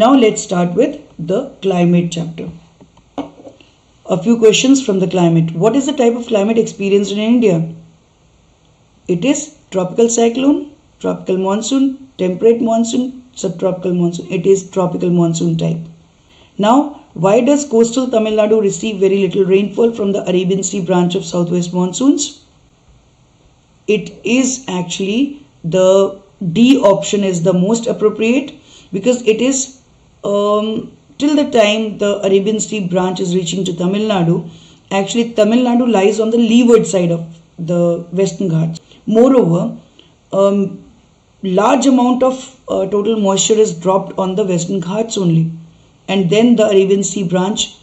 Now let's start with the climate chapter. A few questions from the climate. What is the type of climate experienced in India? It is tropical cyclone, tropical monsoon, temperate monsoon, subtropical monsoon. It is tropical monsoon type. Now, why does coastal Tamil Nadu receive very little rainfall from the Arabian Sea branch of southwest monsoons? It is actually the D option is the most appropriate, because it is till the time the Arabian Sea branch is reaching to Tamil Nadu, actually Tamil Nadu lies on the leeward side of the Western Ghats. Moreover, large amount of total moisture is dropped on the Western Ghats only, and then the Arabian Sea branch,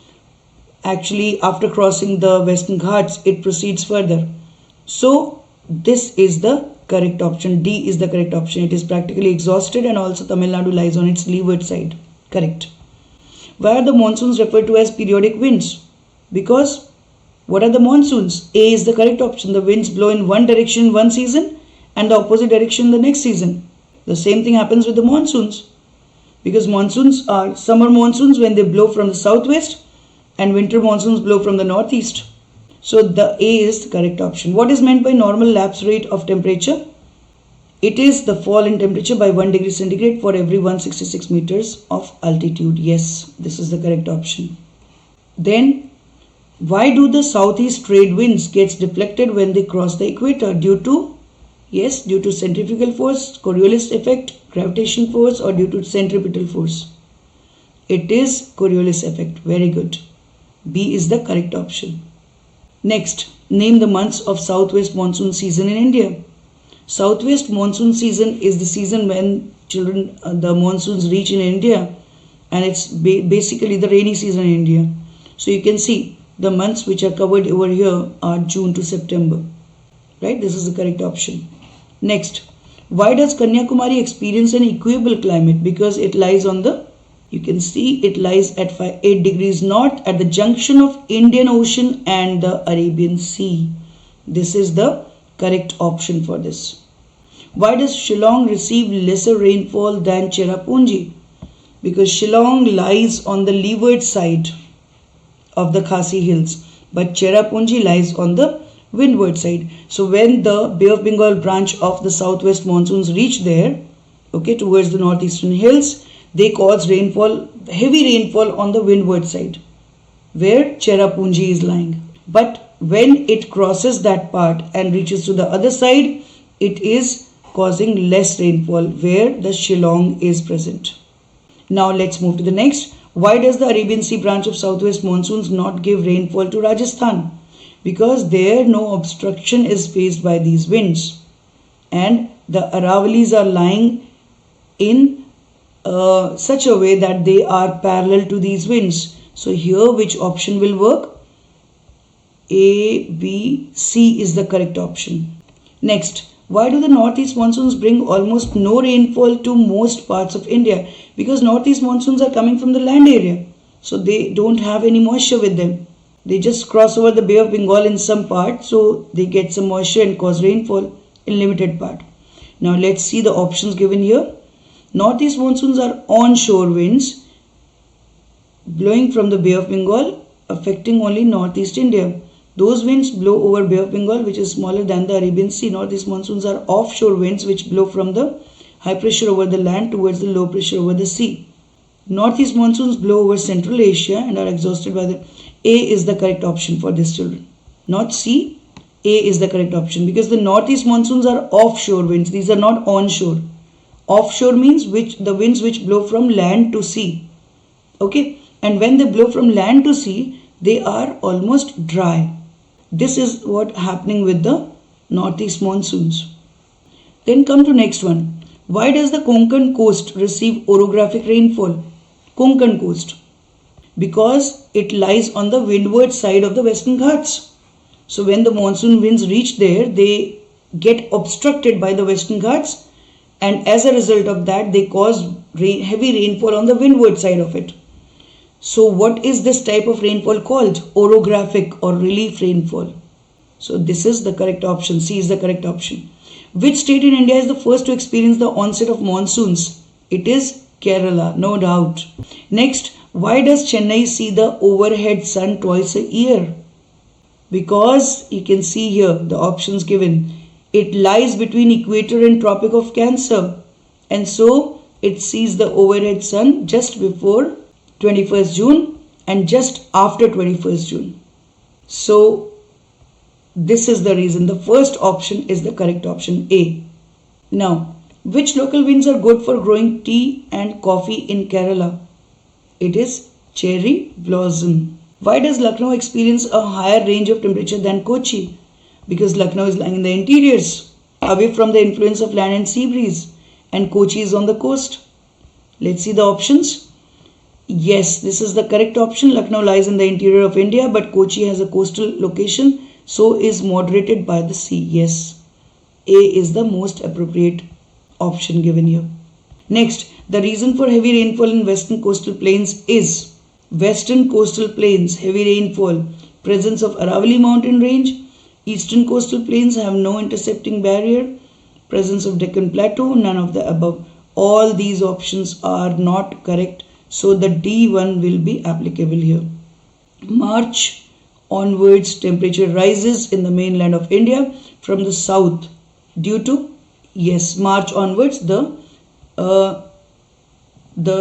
actually after crossing the Western Ghats, it proceeds further. So this is the correct option. D is the correct option. It is practically exhausted, and also Tamil Nadu lies on its leeward side. Correct. Why are the monsoons referred to as periodic winds? Because what are the monsoons? A is the correct option. The winds blow in one direction one season and the opposite direction the next season. The same thing happens with the monsoons, because monsoons are summer monsoons when they blow from the southwest, and winter monsoons blow from the northeast. So the A is the correct option. What is meant by normal lapse rate of temperature? It is the fall in temperature by 1 degree centigrade for every 166 meters of altitude. Yes, this is the correct option. Then, why do the southeast trade winds get deflected when they cross the equator? Due to centrifugal force, Coriolis effect, gravitation force, or due to centripetal force? It is Coriolis effect. Very good. B is the correct option. Next, name the months of southwest monsoon season in India. Southwest monsoon season is the season when the monsoons reach in India, and it's basically the rainy season in India. So you can see the months which are covered over here are June to September. Right? This is the correct option. Next, why does Kanyakumari experience an equable climate? Because it lies on the, you can see it lies at 8 degrees north at the junction of Indian Ocean and the Arabian Sea. This is the correct option for this. Why does Shillong receive lesser rainfall than Cherrapunji? Because Shillong lies on the leeward side of the Khasi Hills, but Cherrapunji lies on the windward side. So when the Bay of Bengal branch of the southwest monsoons reach there, okay, towards the northeastern hills, they cause rainfall, heavy rainfall on the windward side, where Cherrapunji is lying. But when it crosses that part and reaches to the other side, it is causing less rainfall where the Shillong is present. Now let's move to the next. Why does the Arabian Sea branch of southwest monsoons not give rainfall to Rajasthan? Because there no obstruction is faced by these winds, and the Aravalis are lying in such a way that they are parallel to these winds. So here which option will work? A, B, C is the correct option. Next, why do the northeast monsoons bring almost no rainfall to most parts of India? Because northeast monsoons are coming from the land area, so they don't have any moisture with them. They just cross over the Bay of Bengal in some part, so they get some moisture and cause rainfall in limited part. Now let's see the options given here. Northeast monsoons are onshore winds blowing from the Bay of Bengal, affecting only northeast India. Those winds blow over Bay of Bengal, which is smaller than the Arabian Sea. Northeast monsoons are offshore winds which blow from the high pressure over the land towards the low pressure over the sea. Northeast monsoons blow over Central Asia and are exhausted by the... A is the correct option for this, children. Not C. A is the correct option, because the northeast monsoons are offshore winds. These are not onshore. Offshore means the winds which blow from land to sea. Okay, and when they blow from land to sea, they are almost dry. This is what happening with the northeast monsoons. Then come to next one. Why does the Konkan coast receive orographic rainfall? Konkan coast. Because it lies on the windward side of the Western Ghats. So when the monsoon winds reach there, they get obstructed by the Western Ghats, and as a result of that, they cause heavy rainfall on the windward side of it. So what is this type of rainfall called? Orographic or relief rainfall. So this is the correct option. C is the correct option. Which state in India is the first to experience the onset of monsoons? It is Kerala, no doubt. Next, why does Chennai see the overhead sun twice a year? Because you can see here the options given. It lies between equator and Tropic of Cancer, and so it sees the overhead sun just before 21st June and just after 21st June. So this is the reason. The first option is the correct option, A. Now, which local winds are good for growing tea and coffee in Kerala? It is cherry blossom. Why does Lucknow experience a higher range of temperature than Kochi? Because Lucknow is lying in the interiors, away from the influence of land and sea breeze, and Kochi is on the coast. Let's see the options. Yes, this is the correct option. Lucknow lies in the interior of India, but Kochi has a coastal location, so is moderated by the sea. Yes, A is the most appropriate option given here. Next, the reason for heavy rainfall in western coastal plains is western coastal plains, heavy rainfall, presence of Aravalli mountain range. Eastern coastal plains have no intercepting barrier, presence of Deccan plateau, none of the above. All these options are not correct, so the D1 will be applicable here. March onwards, temperature rises in the mainland of India from the south due to, yes, March onwards, the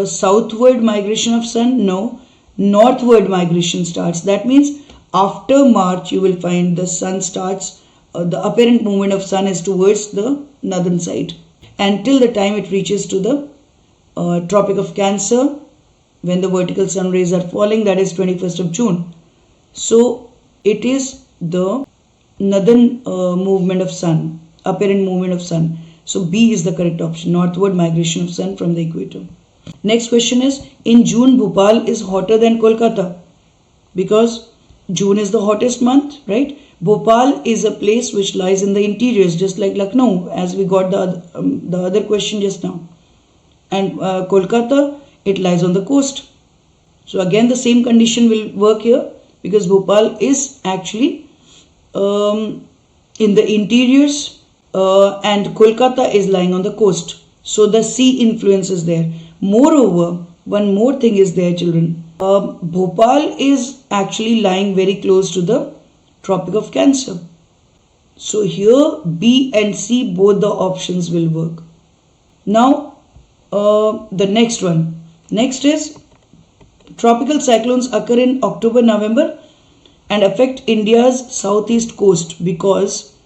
southward migration of sun, no, northward migration starts. That means after March you will find the sun starts, the apparent movement of sun is towards the northern side until the time it reaches to the Tropic of Cancer when the vertical sun rays are falling, that is 21st of June. So it is the northern movement of sun, apparent movement of sun. So B is the correct option, northward migration of sun from the equator. Next question is, in June Bhopal is hotter than Kolkata because June is the hottest month, right? Bhopal is a place which lies in the interiors, just like Lucknow, as we got the other question just now. And Kolkata, it lies on the coast. So again the same condition will work here because Bhopal is actually in the interiors and Kolkata is lying on the coast. So the sea influence is there. Moreover, one more thing is there, children. Bhopal is actually lying very close to the Tropic of Cancer. So here B and C, both the options will work. Now the next one. Next is, tropical cyclones occur in October-November and affect India's southeast coast because,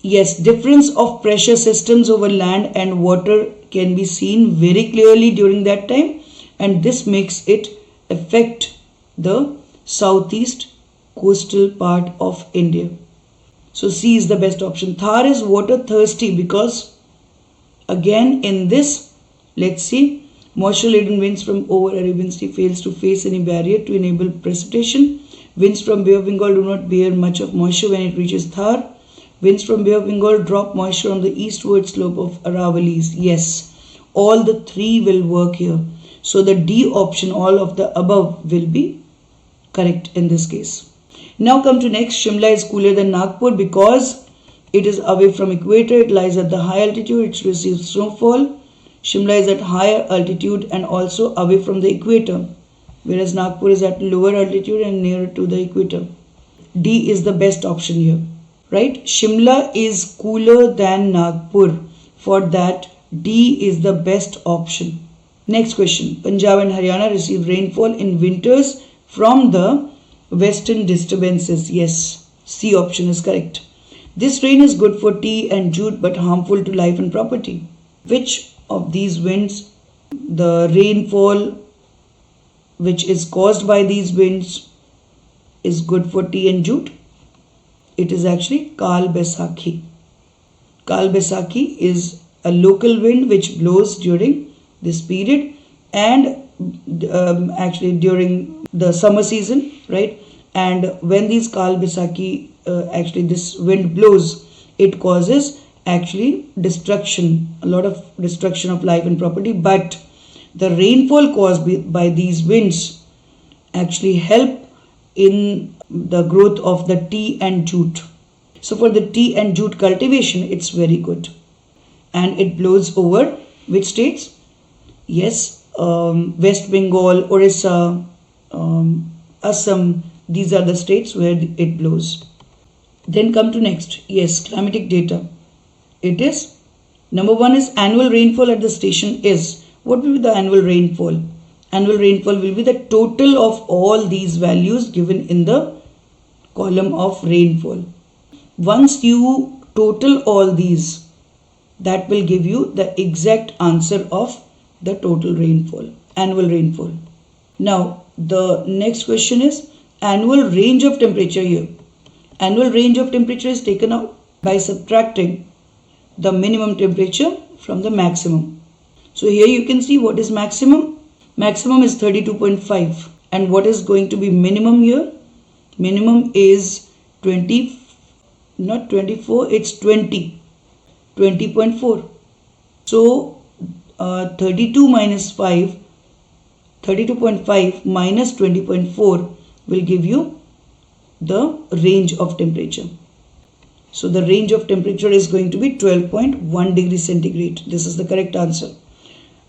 yes, difference of pressure systems over land and water can be seen very clearly during that time, and this makes it affect the southeast coastal part of India. So C is the best option. Thar is water thirsty because, again in this, let's see, moisture laden winds from over Arabian Sea fails to face any barrier to enable precipitation. Winds from Bay of Bengal do not bear much of moisture when it reaches Thar. Winds from Bay of Bengal drop moisture on the eastward slope of Aravallis. Yes, all the three will work here. So the D option, all of the above, will be correct in this case. Now come to next. Shimla is cooler than Nagpur because it is away from equator. It lies at the high altitude. It receives snowfall. Shimla is at higher altitude and also away from the equator, whereas Nagpur is at lower altitude and nearer to the equator. D is the best option here, right? Shimla is cooler than Nagpur. For that, D is the best option. Next question. Punjab and Haryana receive rainfall in winters from the western disturbances. Yes, C option is correct. This rain is good for tea and jute but harmful to life and property. Which of these winds, the rainfall which is caused by these winds, is good for tea and jute? It is actually Kal Baisakhi. Kal Baisakhi is a local wind which blows during this period and actually during the summer season, right? And when these Kal Baisakhi, actually this wind blows, it causes actually destruction, a lot of destruction of life and property, but the rainfall caused by these winds actually help in the growth of the tea and jute. So for the tea and jute cultivation, it's very good, and it blows over which states? Yes, West Bengal, Orissa, Assam, these are the states where it blows. Then come to next. Yes, climatic data. It is, number one is annual rainfall at the station is, what will be the annual rainfall? Annual rainfall will be the total of all these values given in the column of rainfall. Once you total all these, that will give you the exact answer of the total rainfall, annual rainfall. Now, the next question is annual range of temperature here. Annual range of temperature is taken out by subtracting the minimum temperature from the maximum. So here you can see what is maximum. Maximum is 32.5, and what is going to be minimum here? Minimum is 20, not 24, it's 20.4. So 32 minus 5, 32.5 minus 20.4 will give you the range of temperature. So the range of temperature is going to be 12.1 degrees centigrade. This is the correct answer.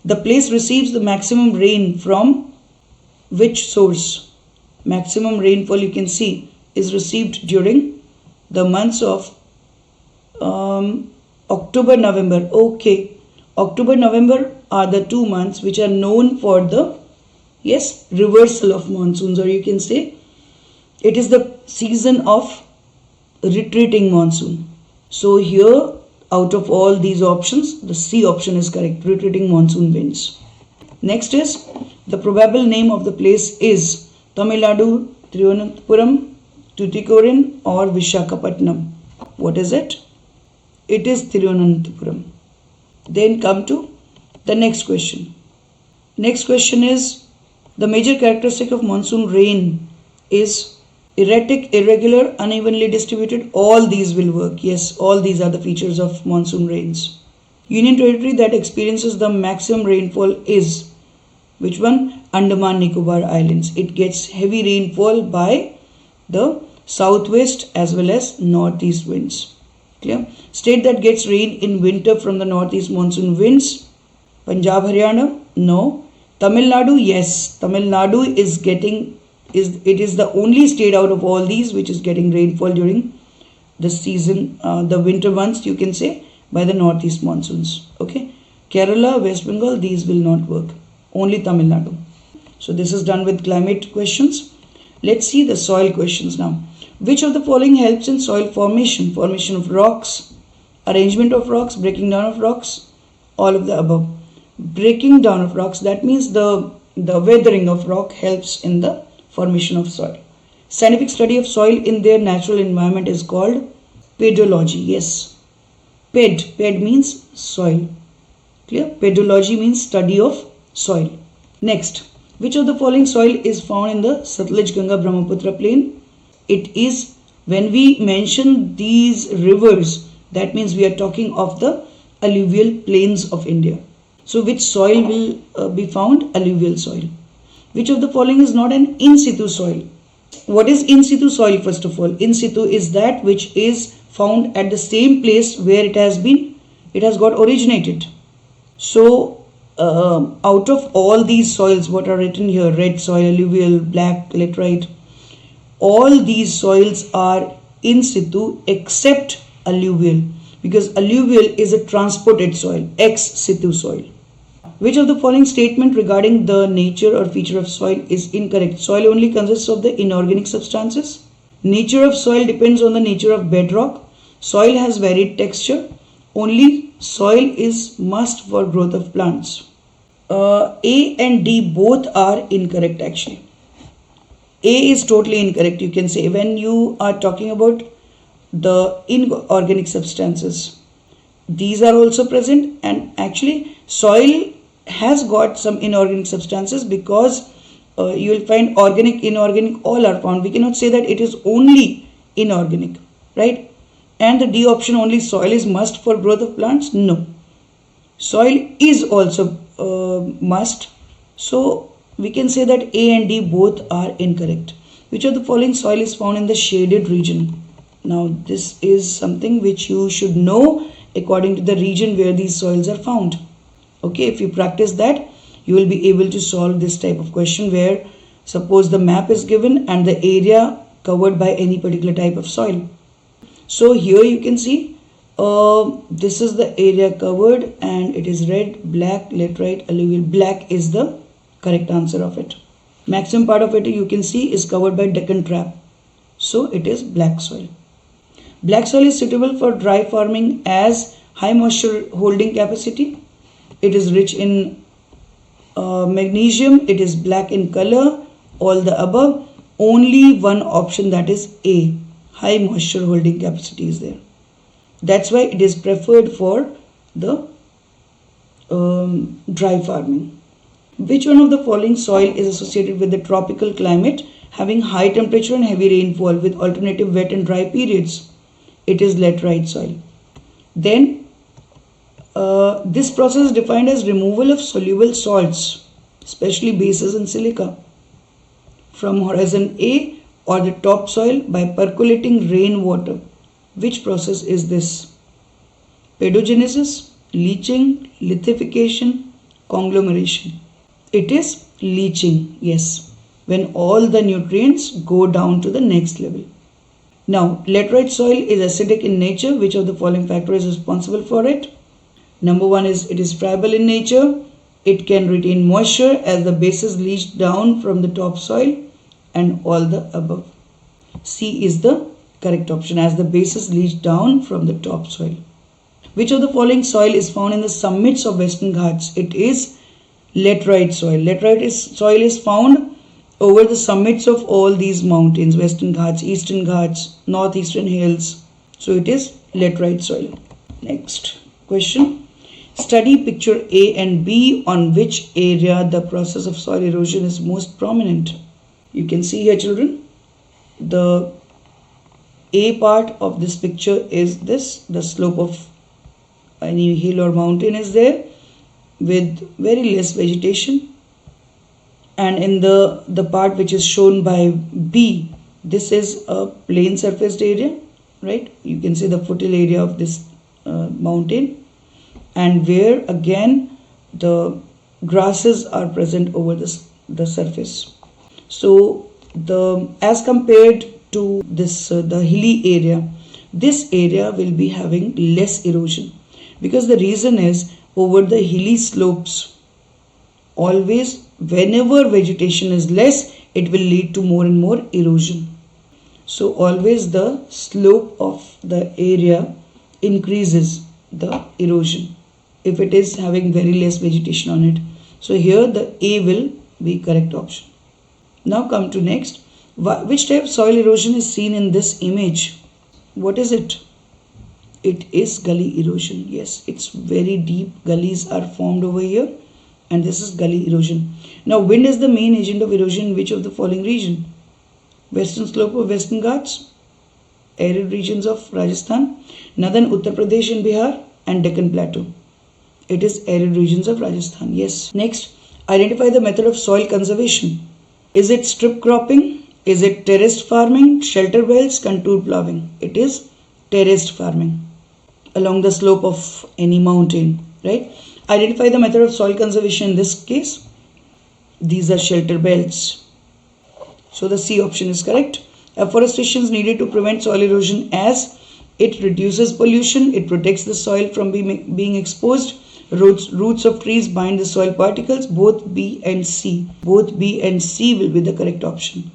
The place receives the maximum rain from which source? Maximum rainfall, you can see, is received during the months of October, November. Okay, October, November are the 2 months which are known for the, yes, reversal of monsoons, or you can say it is the season of retreating monsoon. So here, out of all these options, the C option is correct, retreating monsoon winds. Next is, the probable name of the place is Tamil Nadu, Thiruvananthapuram, Tuticorin or Vishakhapatnam. What is it? It is Thiruvananthapuram. Then come to the next question. Next question is, the major characteristic of monsoon rain is erratic, irregular, unevenly distributed. All these will work. Yes, all these are the features of monsoon rains. Union territory that experiences the maximum rainfall is, which one? Andaman Nicobar Islands. It gets heavy rainfall by the southwest as well as northeast winds. Clear? State that gets rain in winter from the northeast monsoon winds. Punjab, Haryana? No. Tamil Nadu? Yes. Tamil Nadu is getting, it is the only state out of all these which is getting rainfall during the season, the winter months, you can say, by the northeast monsoons. Okay. Kerala, West Bengal, these will not work. Only Tamil Nadu. So this is done with climate questions. Let's see the soil questions now. Which of the following helps in soil formation? Formation of rocks, arrangement of rocks, breaking down of rocks, all of the above. Breaking down of rocks, that means the weathering of rock helps in the formation of soil. Scientific study of soil in their natural environment is called pedology. Yes. Ped means soil. Clear? Pedology means study of soil. Next, which of the following soil is found in the Satluj Ganga Brahmaputra plain? It is, when we mention these rivers, that means we are talking of the alluvial plains of India. So which soil will be found? Alluvial soil. Which of the following is not an in situ soil? What is in situ soil first of all? In situ is that which is found at the same place where it has got originated. So out of all these soils, what are written here, red soil, alluvial, black, laterite, all these soils are in situ except alluvial, because alluvial is a transported soil, ex situ soil. Which of the following statement regarding the nature or feature of soil is incorrect? Soil only consists of the inorganic substances. Nature of soil depends on the nature of bedrock. Soil has varied texture. Only soil is must for growth of plants. A and D both are incorrect actually. A is totally incorrect, you can say, when you are talking about the inorganic substances. These are also present, and actually soil has got some inorganic substances because you will find organic, inorganic, all are found. We cannot say that it is only inorganic, right? And the D option, only soil is must for growth of plants. No, soil is also must. So we can say that A and D both are incorrect. Which of the following soil is found in the shaded region? Now this is something which you should know according to the region where these soils are found. Okay, if you practice that, you will be able to solve this type of question where suppose the map is given and the area covered by any particular type of soil. So here you can see this is the area covered and it is red, black, laterite, alluvial. Black is the correct answer of it. Maximum part of it you can see is covered by Deccan Trap. So it is black soil. Black soil is suitable for dry farming as high moisture holding capacity. It is rich in magnesium. It is black in color. All the above. Only one option, that is A. High moisture holding capacity is there. That's why it is preferred for the dry farming. Which one of the following soil is associated with the tropical climate having high temperature and heavy rainfall with alternative wet and dry periods? It is laterite soil. Then this process is defined as removal of soluble salts, especially bases and silica, from horizon A or the topsoil by percolating rainwater. Which process is this? Pedogenesis, leaching, lithification, conglomeration. It is leaching, yes, when all the nutrients go down to the next level. Now, laterite soil is acidic in nature. Which of the following factors is responsible for it? Number one is it is friable in nature. It can retain moisture as the bases leach down from the topsoil, and all the above. C is the correct option, as the bases leach down from the topsoil. Which of the following soil is found in the summits of Western Ghats? It is laterite soil. Laterite soil is found over the summits of all these mountains, Western Ghats, Eastern Ghats, Northeastern Hills. So it is laterite soil. Next question. Study picture A and B on which area the process of soil erosion is most prominent. You can see here, children, the A part of this picture is this, the slope of any hill or mountain is there with very less vegetation. And in the part which is shown by B, this is a plain surfaced area, right? You can see the foothill area of this mountain, and where again the grasses are present over the surface. So as compared to this the hilly area, this area will be having less erosion, because the reason is over the hilly slopes, always whenever vegetation is less, it will lead to more and more erosion. So always the slope of the area increases the erosion if it is having very less vegetation on it. So here the A will be correct option. Now come to next. Which type of soil erosion is seen in this image? What is it? It is gully erosion. Yes, it's very deep gullies are formed over here, and this is gully erosion. Now, wind is the main agent of erosion in which of the following region? Western slope of Western Ghats, arid regions of Rajasthan, northern Uttar Pradesh and Bihar, and Deccan Plateau. It is arid regions of Rajasthan. Yes. Next, identify the method of soil conservation. Is it strip cropping? Is it terraced farming, shelter wells, contour ploughing? It is terraced farming along the slope of any mountain, right? Identify the method of soil conservation in this case. These are shelter belts. So the C option is correct. Afforestation is needed to prevent soil erosion as it reduces pollution, it protects the soil from being exposed. Roots of trees bind the soil particles. Both B and C. Both B and C will be the correct option.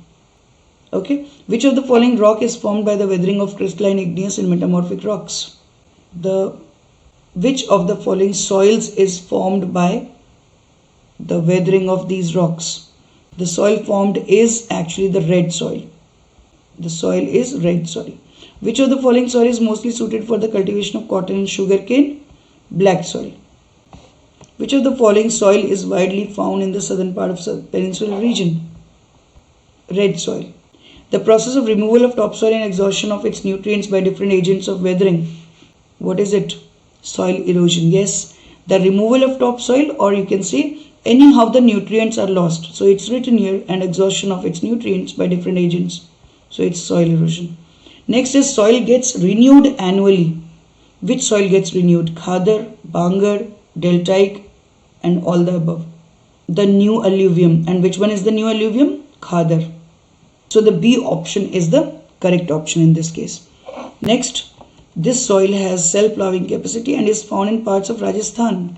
Okay. Which of the following rock is formed by the weathering of crystalline, igneous and metamorphic rocks? Which of the following soils is formed by the weathering of these rocks? The soil formed is actually the red soil. The soil is red soil. Which of the following soil is mostly suited for the cultivation of cotton and sugarcane? Black soil. Which of the following soil is widely found in the southern part of the peninsular region? Red soil. The process of removal of topsoil and exhaustion of its nutrients by different agents of weathering. What is it? Soil erosion. Yes, the removal of topsoil, or you can say anyhow the nutrients are lost. So it's written here, and exhaustion of its nutrients by different agents. So it's soil erosion. Next is soil gets renewed annually. Which soil gets renewed? Khadar, Bangar, Deltaic, and all the above. the new alluvium. And which one is the new alluvium? Khadar. So the B option is the correct option in this case. Next, this soil has self-ploughing capacity and is found in parts of Rajasthan.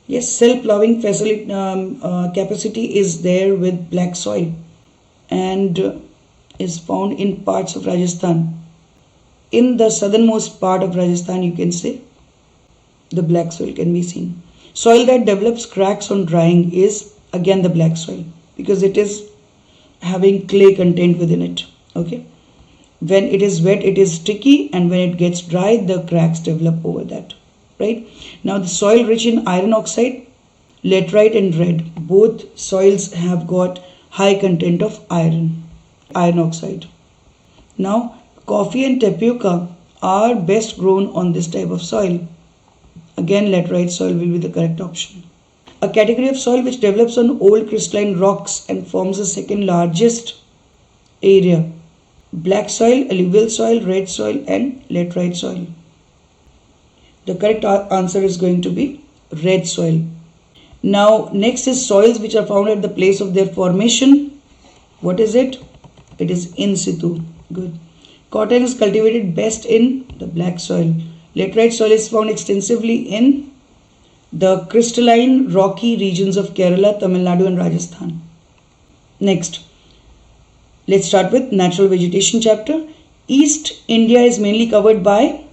Yes, self-ploughing capacity is there with black soil and is found in parts of Rajasthan. In the southernmost part of Rajasthan, you can say, the black soil can be seen. Soil that develops cracks on drying is again the black soil because it is having clay content within it. Okay. When it is wet, it is sticky, and when it gets dry, the cracks develop over that. Right. Now the soil rich in iron oxide, laterite and red, both soils have got high content of iron oxide. Now coffee and tapioca are best grown on this type of soil. Again, laterite soil will be the correct option. A category of soil which develops on old crystalline rocks and forms the second largest area. Black soil, alluvial soil, red soil and laterite soil. The correct answer is going to be red soil. Now next is soils which are found at the place of their formation. What is it? It is in situ. Good. Cotton is cultivated best in the black soil. Laterite soil is found extensively in the crystalline rocky regions of Kerala, Tamil Nadu and Rajasthan. Next, let's start with natural vegetation chapter. East India is mainly covered by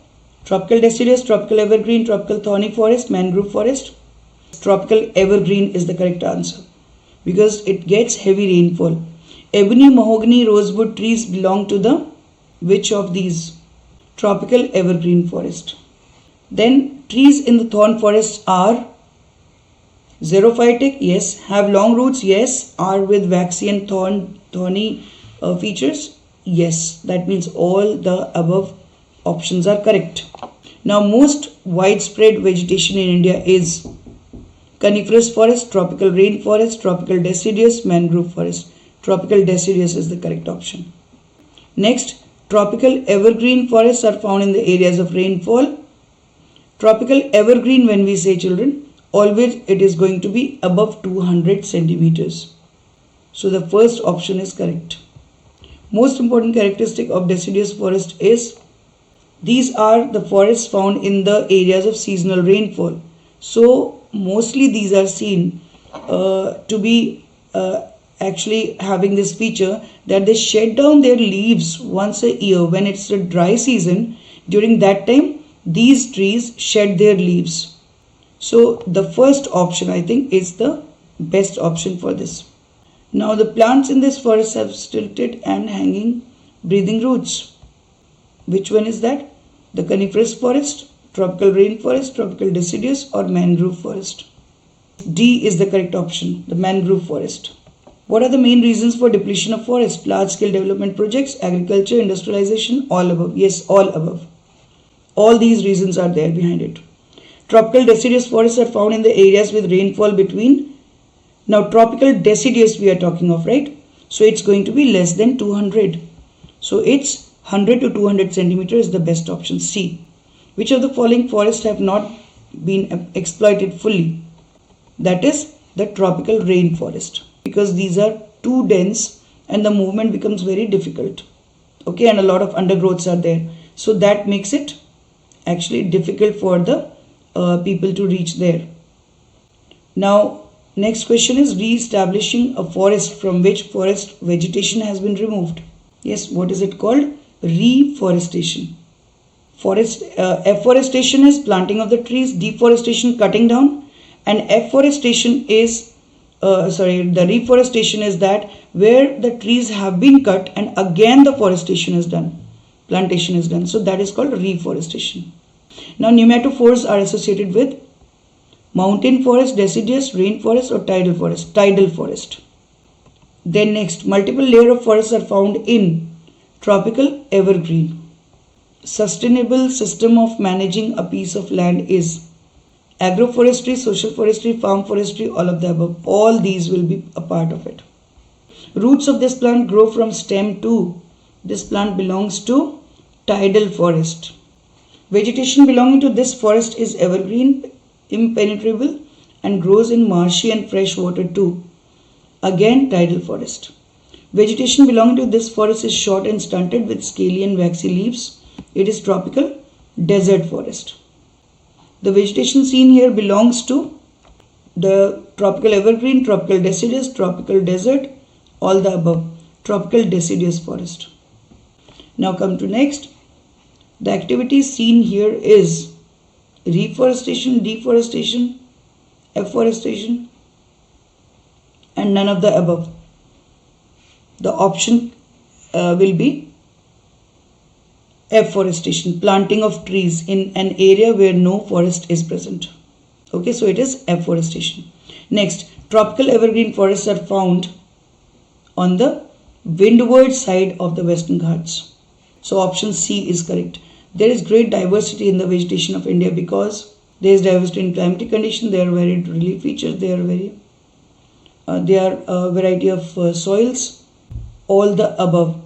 tropical deciduous, tropical evergreen, tropical thorny forest, mangrove forest. Tropical evergreen is the correct answer because it gets heavy rainfall. Ebony, mahogany, rosewood trees belong to the which of these? Tropical evergreen forest. Then trees in the thorn forest are xerophytic, yes. Have long roots, yes. Are with waxy and thorny features, yes. That means all the above options are correct. Now most widespread vegetation in India is coniferous forest, tropical rainforest, tropical deciduous, mangrove forest. Tropical deciduous is the correct option. Next, tropical evergreen forests are found in the areas of rainfall. Tropical evergreen, when we say, children, always it is going to be above 200 centimeters. So the first option is correct. Most important characteristic of deciduous forest is these are the forests found in the areas of seasonal rainfall. So mostly these are seen to be actually having this feature that they shed down their leaves once a year when it's a dry season. During that time, these trees shed their leaves. So the first option, I think, is the best option for this. Now the plants in this forest have stilted and hanging breathing roots. Which one is that? The coniferous forest, tropical rainforest, tropical deciduous or mangrove forest? D is the correct option, the mangrove forest. What are the main reasons for depletion of forest? Large-scale development projects, agriculture, industrialization, all above. Yes, all above. All these reasons are there behind it. Tropical deciduous forests are found in the areas with rainfall between. Now, tropical deciduous we are talking of, right? So, it's going to be less than 200. So, it's 100 to 200 centimeter is the best option. C. Which of the following forests have not been exploited fully? That is the tropical rainforest. Because these are too dense and the movement becomes very difficult. Okay, and a lot of undergrowths are there. So that makes it actually difficult for the people to reach there. Now, next question is re-establishing a forest from which forest vegetation has been removed. Yes, what is it called? Reforestation. Afforestation is planting of the trees, deforestation cutting down, and afforestation is the reforestation is that where the trees have been cut and again the forestation is done, plantation is done. So that is called reforestation. Now nematophores are associated with mountain forest, deciduous, rainforest or tidal forest. Tidal forest. Then next, multiple layer of forests are found in tropical evergreen. Sustainable system of managing a piece of land is agroforestry, social forestry, farm forestry, all of the above. All these will be a part of it. Roots of this plant grow from stem to. This plant belongs to tidal forest. Vegetation belonging to this forest is evergreen, impenetrable and grows in marshy and fresh water too. Again, tidal forest. Vegetation belonging to this forest is short and stunted with scaly and waxy leaves. It is tropical desert forest. The vegetation seen here belongs to the tropical evergreen, tropical deciduous, tropical desert, all the above. Tropical deciduous forest. Now come to next. The activity seen here is reforestation, deforestation, afforestation, and none of the above. The option will be afforestation, planting of trees in an area where no forest is present. Okay, so it is afforestation. Next, tropical evergreen forests are found on the windward side of the Western Ghats. So option C is correct. There is great diversity in the vegetation of India because there is diversity in climatic condition, there are varied relief features, there are a variety of soils, all the above.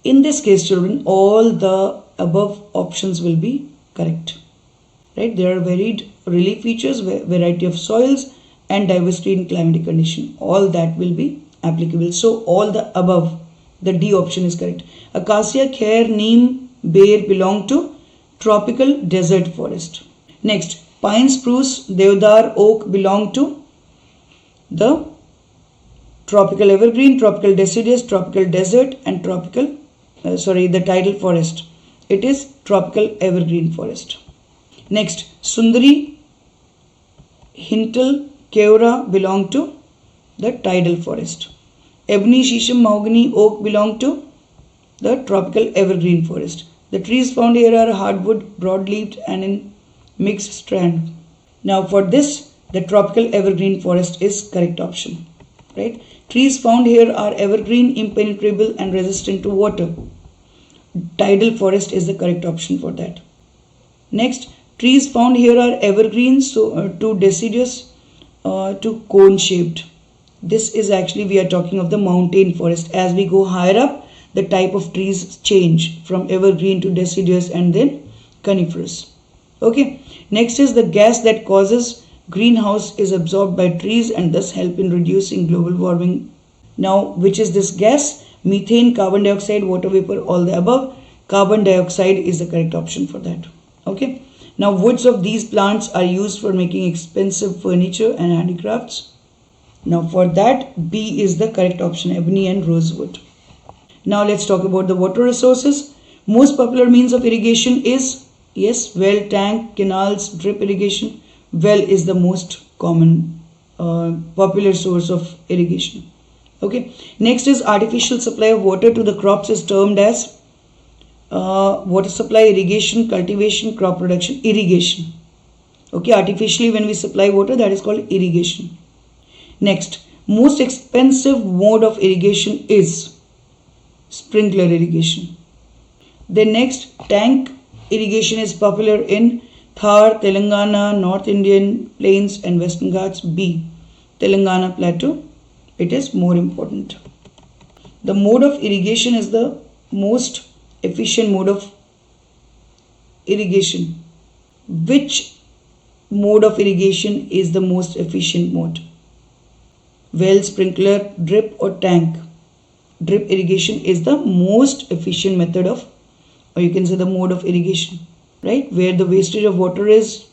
In this case, children, all the above options will be correct. Right? There are varied relief features, variety of soils, and diversity in climatic condition. All that will be applicable. So all the above, the D option is correct. Acacia, khair, neem, bear belong to tropical desert forest. Next, pine, spruce, deodar, oak belong to the tropical evergreen, tropical deciduous, tropical desert, and the tidal forest. It is tropical evergreen forest. Next, Sundari, Hintal, Keora belong to the tidal forest. Ebony, Shisham, Mahogany, oak belong to the tropical evergreen forest. The trees found here are hardwood, broad-leaved, and in mixed strand. Now for this, the tropical evergreen forest is correct option. Right? Trees found here are evergreen, impenetrable, and resistant to water. Tidal forest is the correct option for that. Next, trees found here are evergreen, to deciduous, to cone-shaped. This is actually, we are talking of the mountain forest. As we go higher up, the type of trees change from evergreen to deciduous and then coniferous. Okay. Next is the gas that causes greenhouse is absorbed by trees and thus help in reducing global warming. Now, which is this gas? Methane, carbon dioxide, water vapor, all the above. Carbon dioxide is the correct option for that. Okay. Now, woods of these plants are used for making expensive furniture and handicrafts. Now, for that, B is the correct option, ebony and rosewood. Now, let's talk about the water resources. Most popular means of irrigation is, yes, well, tank, canals, drip irrigation. Well is the most common popular source of irrigation. Okay. Next is artificial supply of water to the crops is termed as water supply, irrigation, cultivation, crop production, irrigation. Okay. Artificially when we supply water, that is called irrigation. Next, most expensive mode of irrigation is sprinkler irrigation. Then next, tank irrigation is popular in Thar, Telangana, North Indian plains and Western Ghats. B, Telangana plateau. It is more important. The mode of irrigation is the most efficient mode of irrigation. Which mode of irrigation is the most efficient mode? Well, sprinkler, drip or tank? Drip irrigation is the most efficient method of, or you can say the mode of irrigation, right? Where the wastage of water is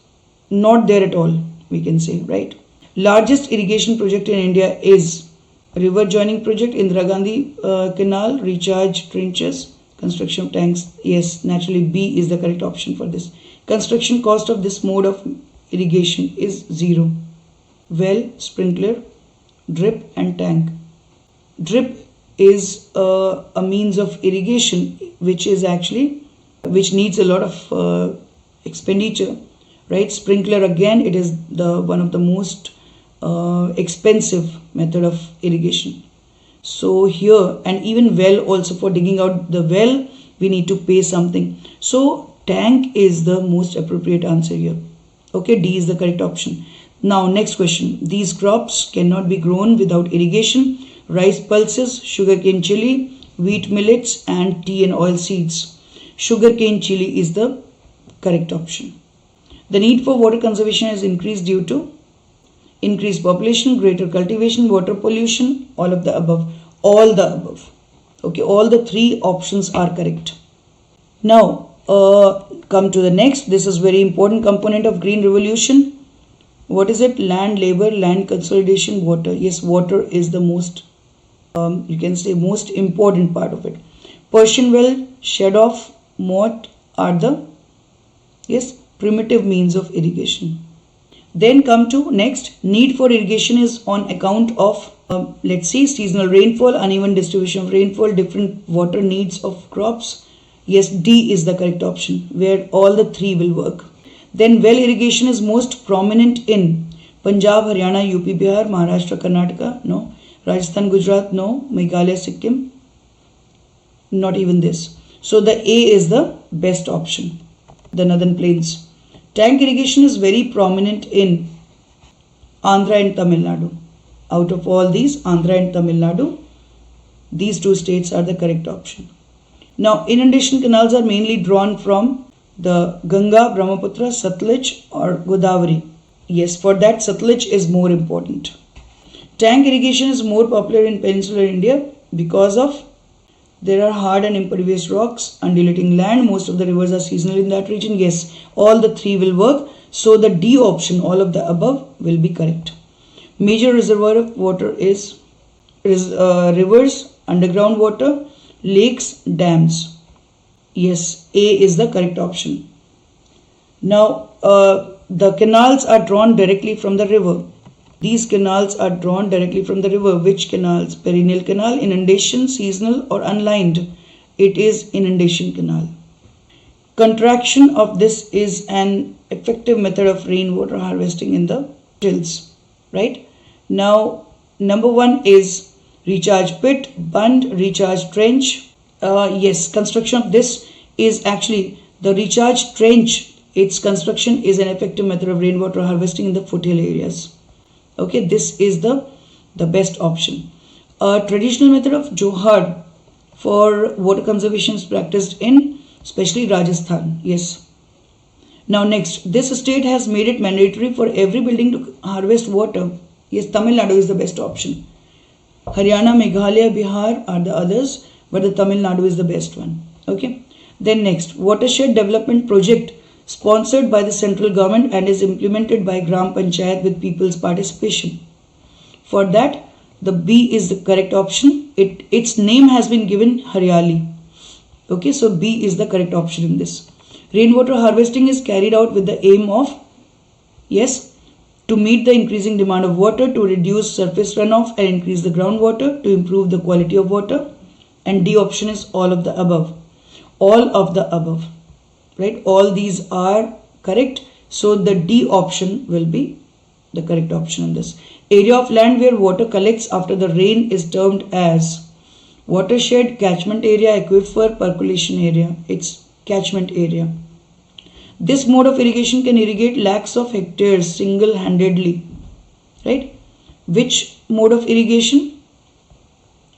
not there at all, we can say, right? Largest irrigation project in India is river joining project, Indira Gandhi canal, recharge trenches, construction of tanks. Yes, naturally B is the correct option for this. Construction cost of this mode of irrigation is 0. Well, sprinkler, drip and tank. Drip is a means of irrigation which needs a lot of expenditure, right? Sprinkler, again, it is the one of the most expensive method of irrigation. So here, and even well also, for digging out the well we need to pay something. So tank is the most appropriate answer here. Okay, D is the correct option. Now next question. These crops cannot be grown without irrigation: rice pulses, sugarcane chili, wheat millets, and tea and oil seeds. Sugarcane chili is the correct option. The need for water conservation is increased due to increased population, greater cultivation, water pollution, all of the above. All the above. Okay, all the three options are correct. Now, come to the next. This is very important component of green revolution. What is it? Land, labor, land consolidation, water. Yes, water is the most, you can say, most important part of it. Persian well, shed off, moat are the, yes, primitive means of irrigation. Then come to next, need for irrigation is on account of, let's see, seasonal rainfall, uneven distribution of rainfall, different water needs of crops. Yes, D is the correct option, where all the three will work. Then well irrigation is most prominent in Punjab, Haryana, UP, Bihar, Maharashtra, Karnataka, no. Rajasthan, Gujarat, no. Meghalaya, Sikkim, not even this. So the A is the best option, the northern plains. Tank irrigation is very prominent in Andhra and Tamil Nadu. Out of all these, Andhra and Tamil Nadu, these two states are the correct option. Now, inundation canals are mainly drawn from the Ganga, Brahmaputra, Satluj or Godavari. Yes, for that Satluj is more important. Tank irrigation is more popular in peninsular India because of there are hard and impervious rocks, undulating land, most of the rivers are seasonal in that region. Yes, all the three will work. So the D option, all of the above, will be correct. Major reservoir of water is rivers, underground water, lakes, dams. Yes, A is the correct option. Now, the canals are drawn directly from the river. These canals are drawn directly from the river. Which canals? Perennial canal, inundation, seasonal or unlined? It is inundation canal. Contraction of this is an effective method of rainwater harvesting in the hills. Right? Now, number one is recharge pit, bund, recharge trench. Yes, construction of this is actually the recharge trench. Its construction is an effective method of rainwater harvesting in the foothill areas. Okay, this is the best option. A traditional method of Johar for water conservation is practiced in especially Rajasthan. Yes. Now next, this state has made it mandatory for every building to harvest water. Yes, Tamil Nadu is the best option. Haryana, Meghalaya, Bihar are the others, but the Tamil Nadu is the best one. Okay. Then next, watershed development project sponsored by the central government and is implemented by Gram Panchayat with people's participation. For that, the B is the correct option. Its name has been given Haryali. Okay, so B is the correct option in this. Rainwater harvesting is carried out with the aim of, yes, to meet the increasing demand of water, to reduce surface runoff and increase the groundwater, to improve the quality of water. And D option is all of the above. All of the above. Right? All these are correct. So the D option will be the correct option in this. Area of land where water collects after the rain is termed as watershed, catchment area, aquifer, percolation area. It's catchment area. This mode of irrigation can irrigate lakhs of hectares single-handedly. Right? Which mode of irrigation?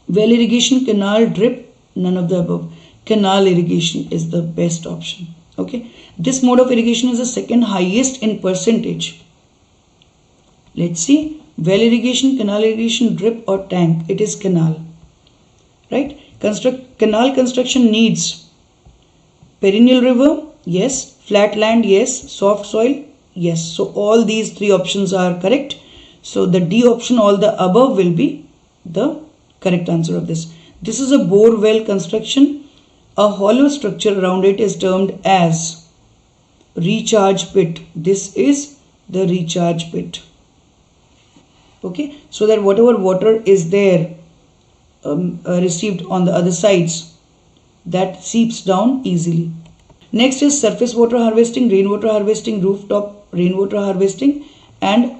Well irrigation, canal, drip, none of the above. Canal irrigation is the best option. Okay. This mode of irrigation is the second highest in percentage. Let's see. Well irrigation, canal irrigation, drip or tank. It is canal. Right? Canal construction needs perennial river. Yes. Flat land. Yes. Soft soil. Yes. So all these three options are correct. So the D option, all the above, will be the correct answer of this. This is a bore well construction. A hollow structure around it is termed as recharge pit. This is the recharge pit. Okay, so that whatever water is there received on the other sides, that seeps down easily. Next is surface water harvesting, rainwater harvesting, rooftop rainwater harvesting and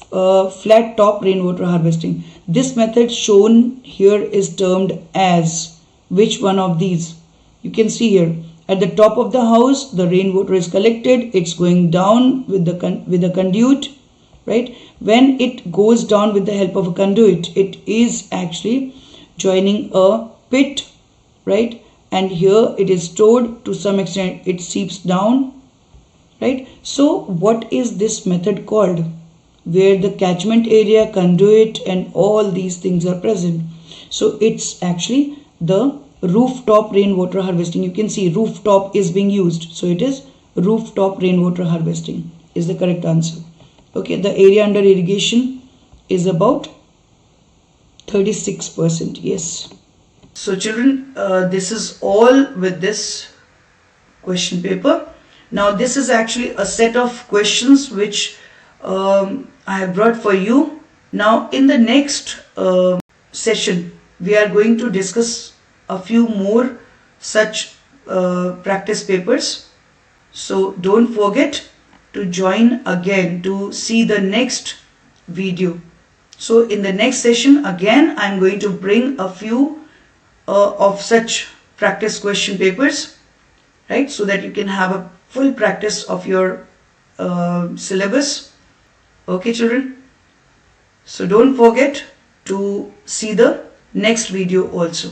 flat top rainwater harvesting. This method shown here is termed as which one of these? You can see here at the top of the house the rainwater is collected. It's going down with the conduit, right? When it goes down with the help of a conduit, it is actually joining a pit, right? And here it is stored to some extent. It seeps down, right? So what is this method called? where the catchment area, conduit and all these things are present. So it's actually the rooftop rainwater harvesting. You can see rooftop is being used. So it is rooftop rainwater harvesting is the correct answer. Okay, the area under irrigation is about 36%. Yes. So children, this is all with this question paper. Now this is actually a set of questions which I have brought for you. Now in the next session, we are going to discuss a few more such practice papers. So don't forget to join again to see the next video. So in the next session again I am going to bring a few of such practice question papers, right, so that you can have a full practice of your syllabus. Okay children, so don't forget to see the next video also.